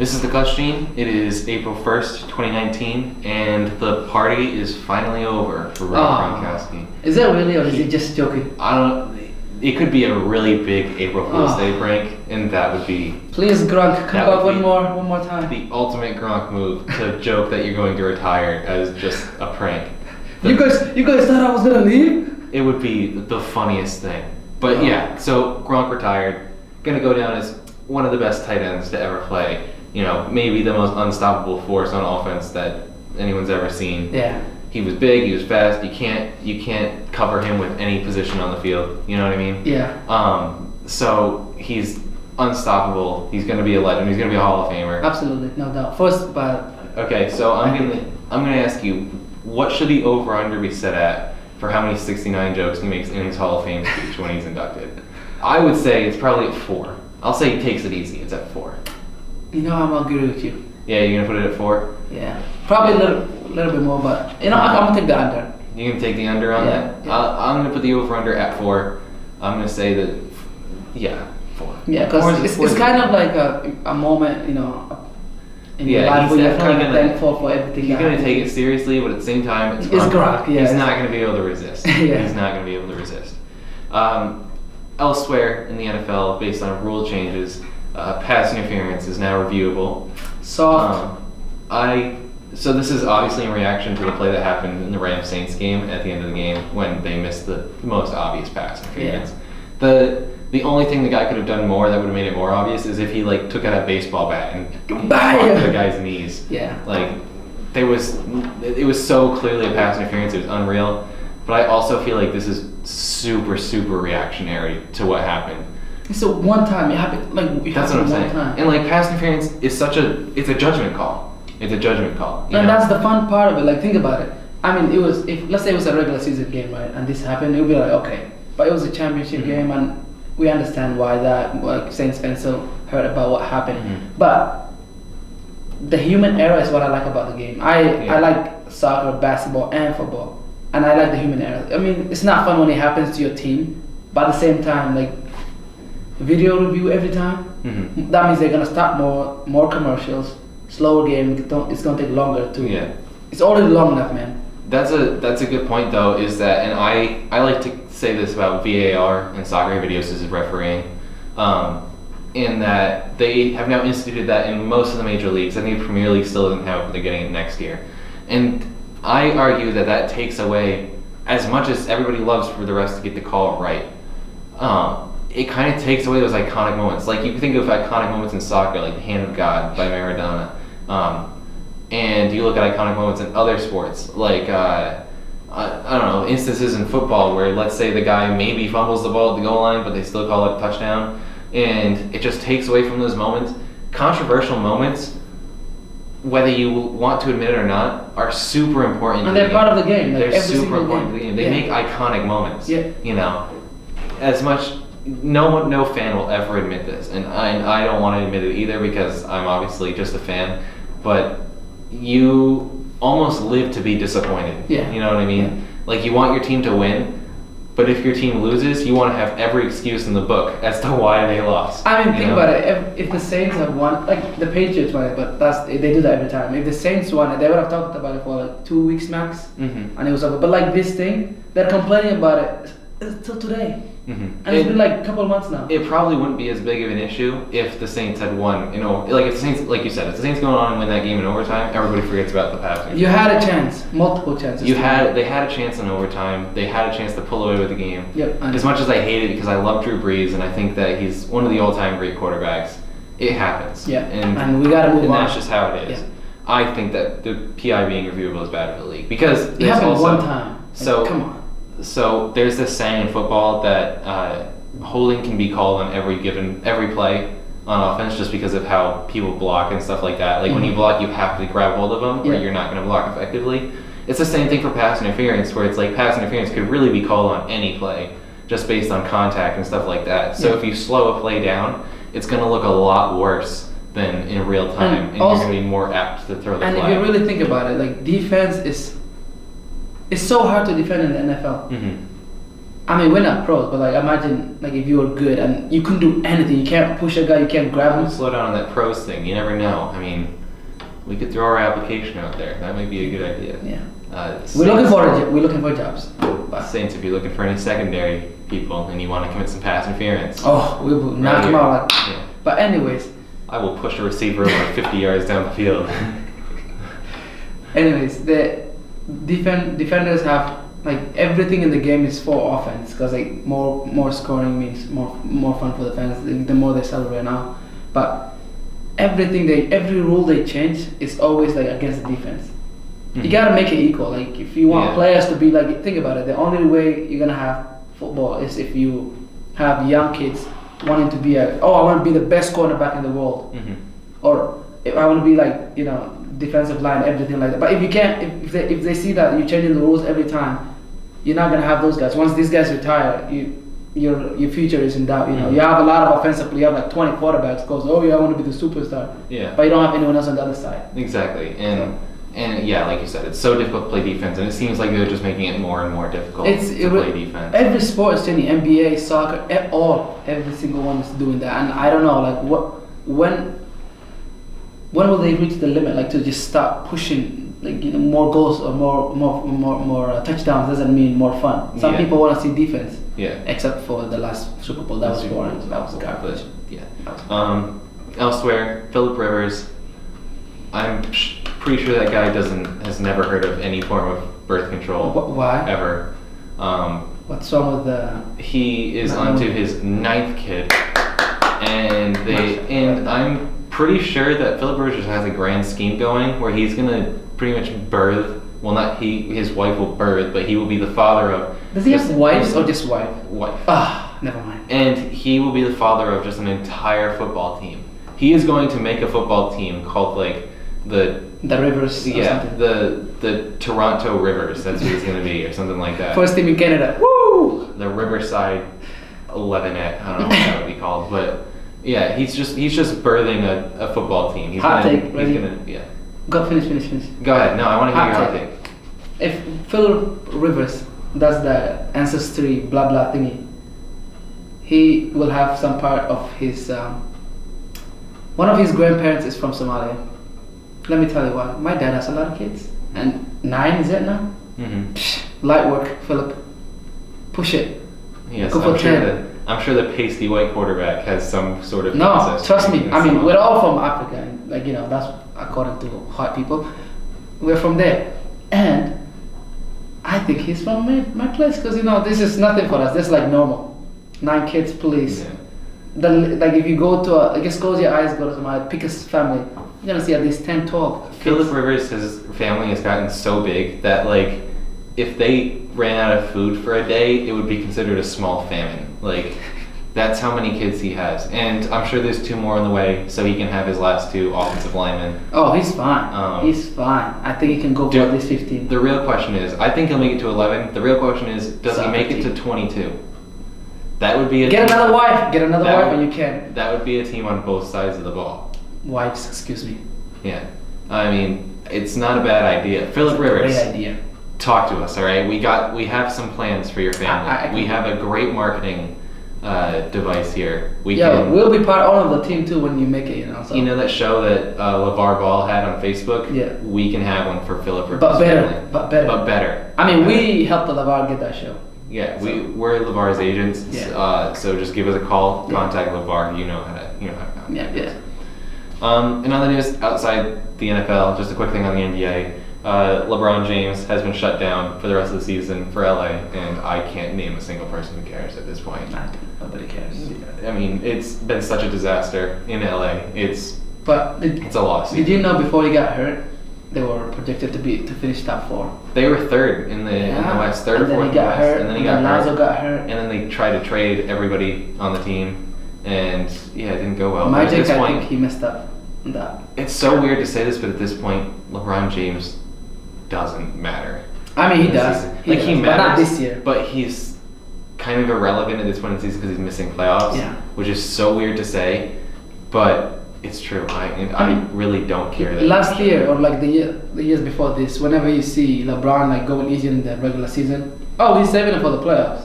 This is the Clutch Gene. It is April 1st, 2019, and the party is finally over for Rob Gronkowski. Is that really, or is he just joking? I don't. It could be a really big April Fool's Day prank, and that would be. Please, Gronk, come back one more time. The ultimate Gronk move to joke that you're going to retire as just a prank. You guys thought I was gonna leave? It would be the funniest thing. But yeah, so Gronk retired, gonna go down as one of the best tight ends to ever play. You know, maybe the most unstoppable force on offense that anyone's ever seen. Yeah. He was big, he was fast. You can't cover him with any position on the field. You know what I mean? Yeah. So he's unstoppable. He's gonna be a legend. He's gonna be a Hall of Famer. Absolutely, no doubt. First, but okay, so I'm gonna ask you, what should the over/under be set at for how many 69 jokes he makes in his Hall of Fame speech when he's inducted? I would say it's probably at 4. I'll say he takes it easy. It's at 4. You know, I'm agree with you. Yeah, you're gonna put it at 4? Yeah, probably a little bit more, but I'm gonna take the under. You gonna take the under on that? Yeah. I'm gonna put the over/under at 4. I'm gonna say that, 4. Yeah, because it's kind of like a moment, in your life where you're kind of thankful for everything. He's gonna take it seriously, but at the same time, it's Gronk. Yeah, he's not gonna be able to resist. Yeah. He's not gonna be able to resist. Elsewhere in the NFL, based on rule changes, pass interference is now reviewable. So this is obviously in reaction to the play that happened in the Rams-Saints game at the end of the game when they missed the most obvious pass interference. Yeah. The only thing the guy could have done more that would have made it more obvious is if he took out a baseball bat and fucked the guy's knees. Yeah. It was so clearly a pass interference, it was unreal. But I also feel like this is super, super reactionary to what happened. It's a one time. It happened that's what I'm saying. Time. And pass interference is it's a judgment call. It's a judgment call. And that's the fun part of it. Think about it. I mean, let's say it was a regular season game, right? And this happened, it would be okay. But it was a championship game, and we understand why that Saints fans so hurt about what happened. Mm-hmm. But the human error is what I like about the game. I like soccer, basketball, and football, and I like the human error. I mean, it's not fun when it happens to your team, but at the same time, video review every time. Mm-hmm. That means they're gonna stop more commercials. Slower game. It's gonna take longer too. Yeah. It's already long enough, man. That's a good point though. Is that, and I like to say this about VAR and soccer videos as refereeing, in that they have now instituted that in most of the major leagues. I think the Premier League still doesn't have it, but they're getting it next year. And I argue that takes away, as much as everybody loves for the refs to get the call right. It kind of takes away those iconic moments. You can think of iconic moments in soccer, like the Hand of God by Maradona. And you look at iconic moments in other sports, I don't know, instances in football where, let's say, the guy maybe fumbles the ball at the goal line, but they still call it a touchdown. And it just takes away from those moments. Controversial moments, whether you want to admit it or not, are super important. And they're part of the game. They're super important to the game. They make iconic moments. Yeah. As much. No fan will ever admit this, and I don't want to admit it either because I'm obviously just a fan. But you almost live to be disappointed. Yeah. You know what I mean? You want your team to win, but if your team loses, you want to have every excuse in the book as to why they lost. I mean, think about it. If the Saints have won, the Patriots won it, but they do that every time. If the Saints won it, they would have talked about it for 2 weeks max, and it was over. But this thing, they're complaining about it till today. Mm-hmm. And it's been a couple of months now. It probably wouldn't be as big of an issue if the Saints had won. If the Saints, like you said, if the Saints go on and win that game in overtime, everybody forgets about the passing. You had a chance, multiple chances. They had a chance in overtime. They had a chance to pull away with the game. Yep. As much as I hate it because I love Drew Brees and I think that he's one of the all-time great quarterbacks, it happens. Yeah. And we gotta move on. And that's just how it is. Yeah. I think that the PI being reviewable is bad for the league because it happened one time. Come on. So there's this saying in football that holding can be called on every play on offense just because of how people block and stuff like that. When you block, you have to grab hold of them or you're not going to block effectively. It's the same thing for pass interference where it's pass interference could really be called on any play just based on contact and stuff like that. So if you slow a play down, it's going to look a lot worse than in real time and you're going to be more apt to throw the flag. And if you really think about it, defense is... It's so hard to defend in the NFL. Mm-hmm. I mean, we're not pros, but like imagine like if you were good and you couldn't do anything. You can't push a guy. You can't grab him. Slow down on that pros thing. You never know. I mean, we could throw our application out there. That might be a good idea. Yeah. Saints, We're looking for jobs. But Saints, if you're looking for any secondary people and you want to commit some pass interference, we will knock him out. Like, yeah. But anyways. I will push a receiver over 50 yards down the field. Anyways, the defenders have like everything in the game is for offense because like more scoring means more fun for the fans. The more they celebrate now, but every rule they change is always like against the defense. Mm-hmm. You gotta make it equal. Like if you want players to be like, think about it. The only way you're gonna have football is if you have young kids wanting to be I want to be the best cornerback in the world, or if I want to be like defensive line, everything like that. But if you can't, if they see that you're changing the rules every time, you're not gonna have those guys. Once these guys retire, your future is in doubt. You have a lot of offensive. You have like 20 quarterbacks. Goes, I want to be the superstar. Yeah. But you don't have anyone else on the other side. Exactly, and yeah, like you said, it's so difficult to play defense, and it seems like they're just making it more and more difficult to play defense. Every sport is changing. NBA, soccer, every single one is doing that. And I don't know, like when will they reach the limit? Like to just stop pushing, like more goals or more touchdowns doesn't mean more fun. Some people want to see defense. Yeah. Except for the last Super Bowl, that was boring. That was garbage. Yeah. Elsewhere, Phillip Rivers. I'm pretty sure that guy has never heard of any form of birth control. Why? Ever. What's wrong with the? He is onto his 9th kid, and I'm pretty sure that Phillip Rivers has a grand scheme going where he's gonna pretty much birth. Well, not he. His wife will birth, but he will be the father of. Does he have wives or just wife? Wife. Never mind. And he will be the father of just an entire football team. He is going to make a football team called like the Rivers. The Toronto Rivers. That's what it's going to be, or something like that. First team in Canada. Woo! The Riverside 11-net. I don't know what that would be called, but yeah, he's just birthing a football team. He's hot take. Go finish. Go ahead. No, I want to hear your hot take. If Phillip Rivers does the ancestry blah blah thingy, he will have some part of his. One of his grandparents is from Somalia. Let me tell you why. My dad has a lot of kids, and 9 is it now? Mm-hmm. Light work, Philip. Push it. Yes, go for 10. I'm sure the pasty white quarterback has some sort of. No, trust me. I mean, we're all from Africa, and like that's according to white people. We're from there, and I think he's from my place because this is nothing for us. This is like normal. 9 kids, please. Yeah. Like if you go to just close your eyes, go to my pickest family, you're gonna see at least 10, 12 kids. Phillip Rivers, his family has gotten so big that like if they ran out of food for a day, it would be considered a small famine. Like that's how many kids he has, and I'm sure there's 2 more on the way, so he can have his last 2 offensive linemen. Oh, he's fine. He's fine. I think he can go for at least 15. The real question is, I think he'll make it to 11. The real question is, does he make it to 22? That would be Get another wife, and you can. That would be a team on both sides of the ball. Wives, excuse me. Yeah, I mean, it's not a bad idea. Phillip Rivers, great idea. Talk to us, all right? We have some plans for your family. We have a great marketing device here. We'll be part of the team too when you make it. So. You know that show that LeVar Ball had on Facebook? Yeah. We can have one for Phillip Rivers. But better. I mean, we helped LeVar get that show. Yeah, we're LeVar's agents. Yeah. So just give us a call, contact LeVar. You know how to contact us. And on the news outside the NFL, just a quick thing on the NBA. LeBron James has been shut down for the rest of the season for LA, and I can't name a single person who cares at this point. Nobody cares. I mean, it's been such a disaster in LA. It's a loss. Did you know before he got hurt, they were projected to finish top 4? They were 3rd in the West, 3rd or 4th in the West, and then he got hurt. Lonzo got hurt. And then they tried to trade everybody on the team, and it didn't go well. Magic, I think he messed up on that. It's so weird to say this, but at this point, LeBron James doesn't matter. I mean, he does. He matters, but not this year. But he's kind of irrelevant at this point in the season because he's missing playoffs, which is so weird to say, but it's true. I really don't care. Last year or like the years before this, whenever you see LeBron like going easy in the regular season, Oh, he's saving it for the playoffs.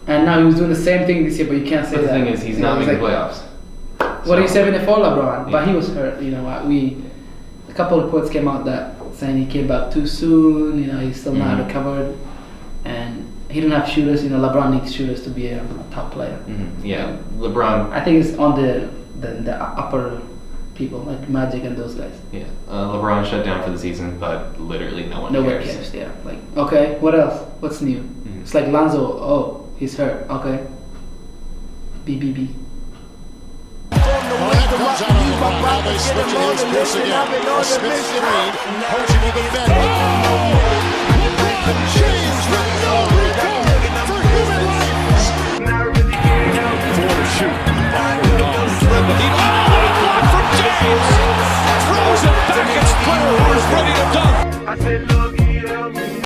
And now he was doing the same thing this year, but you can't say But the that. thing is, he's not making playoffs. What are you saving it for, LeBron? But he was hurt. You know, a couple of reports came out that saying he came back too soon. You know, he's still not recovered, and he didn't have shooters. You know, LeBron needs shooters to be a top player. Yeah, LeBron. I think it's on the upper people like Magic and those guys. Yeah, LeBron shut down for the season, but literally no one Nobody cares. cares. Yeah, like okay, what else? What's new? It's like Lonzo. Oh, he's hurt. Okay. BBB. Well, that comes out of the line. Now they switch it. Here's Pierce again. A Smith screen. Coaching with the bend.